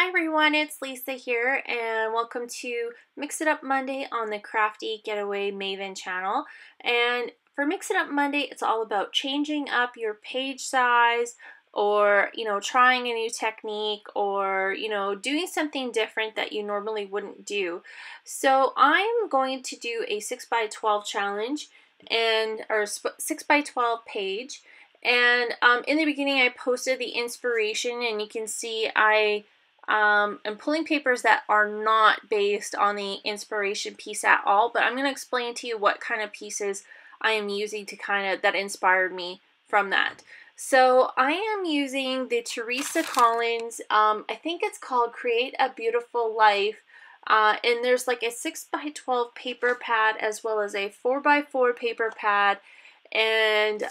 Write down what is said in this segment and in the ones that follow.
everyone, it's Lisa here and welcome to Mix It Up Monday on the Crafty, Getaway, Maven channel. And for Mix It Up Monday, it's all about changing up your page size or, trying a new technique or, doing something different that you normally wouldn't do. So I'm going to do a 6x12 challenge or 6x12 page. And in the beginning I posted the inspiration, and you can see I am pulling papers that are not based on the inspiration piece at all, but I'm going to explain to you what kind of pieces I am using to that inspired me from that. So I am using the Teresa Collins, I think it's called Create a Beautiful Life, and there's like a 6x12 paper pad as well as a 4x4 paper pad, and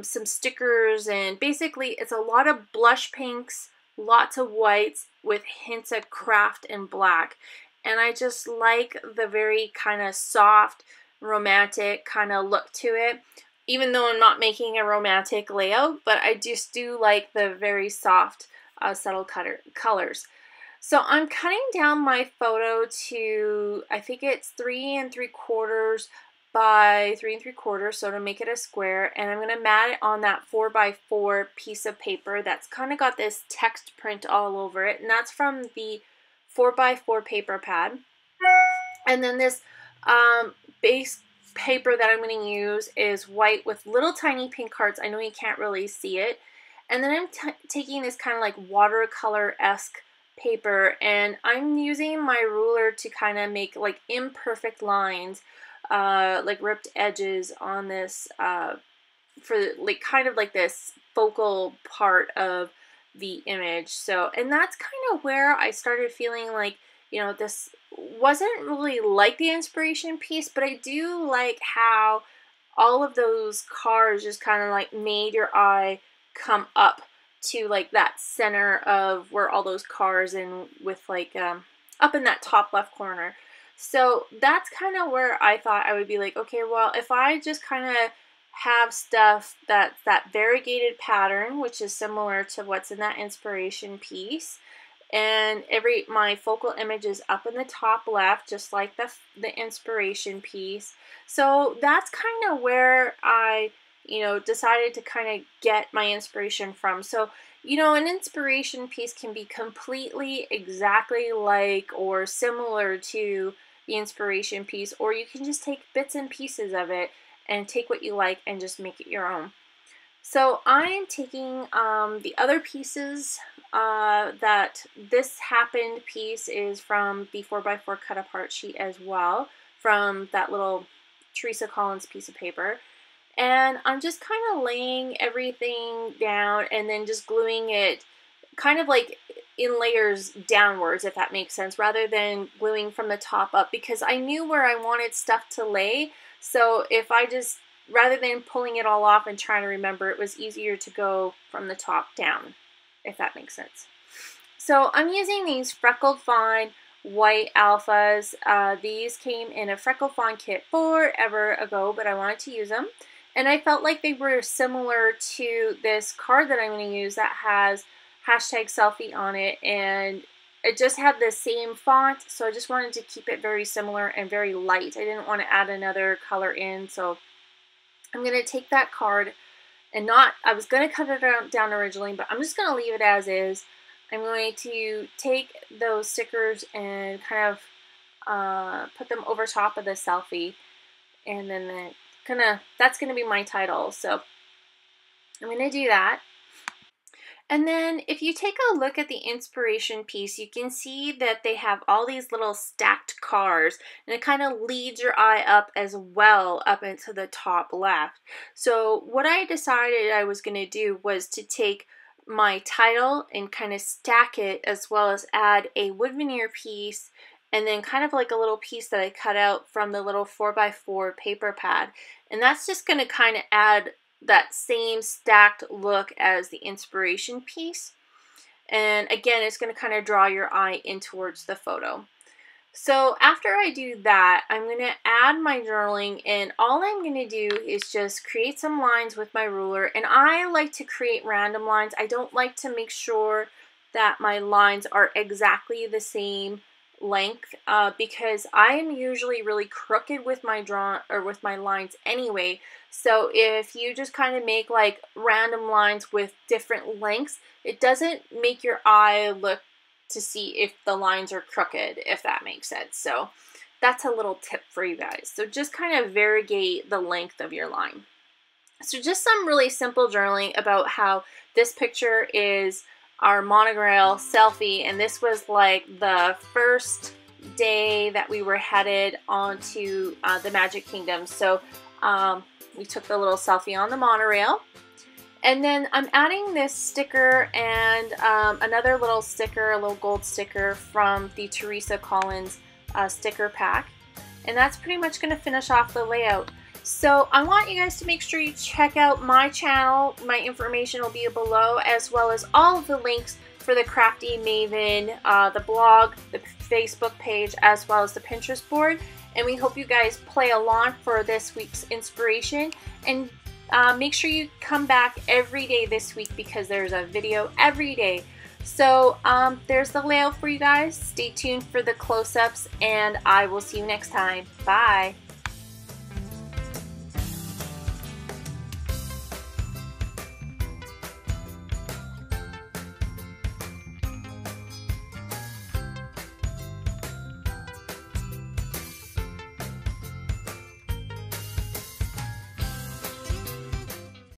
some stickers, and basically it's a lot of blush pinks, lots of whites with hints of craft and black. And I just like the very kind of soft, romantic kind of look to it, even though I'm not making a romantic layout, but I just do like the very soft, subtle colors. So I'm cutting down my photo to, I think it's 3 3/4 by 3 3/4, so to make it a square, and I'm going to mat it on that 4x4 piece of paper that's kind of got this text print all over it, and that's from the 4x4 paper pad. And then this base paper that I'm going to use is white with little tiny pink hearts. I know you can't really see it. And then I'm taking this kind of like watercolor-esque paper, and I'm using my ruler to kind of make like imperfect lines, like ripped edges on this for like kind of like this focal part of the image. So, and that's kind of where I started feeling like, this wasn't really like the inspiration piece, but I do like how all of those cars just kind of like made your eye come up to like that center of where all those cars, and with like up in that top left corner. So that's kind of where I thought I would be like, okay, well, if I just kind of have stuff that's that variegated pattern, which is similar to what's in that inspiration piece, and my focal image is up in the top left, just like the inspiration piece. So that's kind of where I, decided to kind of get my inspiration from. So, an inspiration piece can be completely exactly like or similar to the inspiration piece, or you can just take bits and pieces of it and take what you like and just make it your own. So I'm taking the other pieces that this happened piece is from the 4x4 cut apart sheet as well, from that little Teresa Collins piece of paper. And I'm just kind of laying everything down and then just gluing it kind of like in layers downwards, if that makes sense, rather than gluing from the top up, because I knew where I wanted stuff to lay. So if I just, rather than pulling it all off and trying to remember, it was easier to go from the top down, if that makes sense. So I'm using these Freckled Fawn white alphas. These came in a Freckled Fawn kit forever ago, but I wanted to use them. And I felt like they were similar to this card that I'm going to use that has #selfie on it, and it just had the same font, so I just wanted to keep it very similar and very light. I didn't want to add another color in, so I'm going to take that card and I was going to cut it down originally, but I'm just going to leave it as is. I'm going to take those stickers and kind of put them over top of the selfie, and then that's going to be my title. So I'm going to do that. And then if you take a look at the inspiration piece, you can see that they have all these little stacked cars, and it kind of leads your eye up as well, up into the top left. So what I decided I was going to do was to take my title and kind of stack it, as well as add a wood veneer piece, and then kind of like a little piece that I cut out from the little 4x4 paper pad. And that's just going to kind of add that same stacked look as the inspiration piece. And again, it's going to kind of draw your eye in towards the photo. So after I do that, I'm going to add my journaling, and all I'm going to do is just create some lines with my ruler. And I like to create random lines. I don't like to make sure that my lines are exactly the same length because I am usually really crooked with my with my lines anyway. So if you just kind of make like random lines with different lengths, it doesn't make your eye look to see if the lines are crooked, if that makes sense. So that's a little tip for you guys. So just kind of variegate the length of your line. So just some really simple journaling about how this picture is our Monorail Selfie, and this was like the first day that we were headed onto the Magic Kingdom. So we took the little selfie on the monorail. And then I'm adding this sticker and another little sticker, a little gold sticker from the Teresa Collins sticker pack. And that's pretty much going to finish off the layout. So I want you guys to make sure you check out my channel. My information will be below, as well as all of the links for the Crafty Maven, the blog, the Facebook page, as well as the Pinterest board. And we hope you guys play along for this week's inspiration. And make sure you come back every day this week because there's a video every day. So there's the layout for you guys. Stay tuned for the close-ups, and I will see you next time. Bye.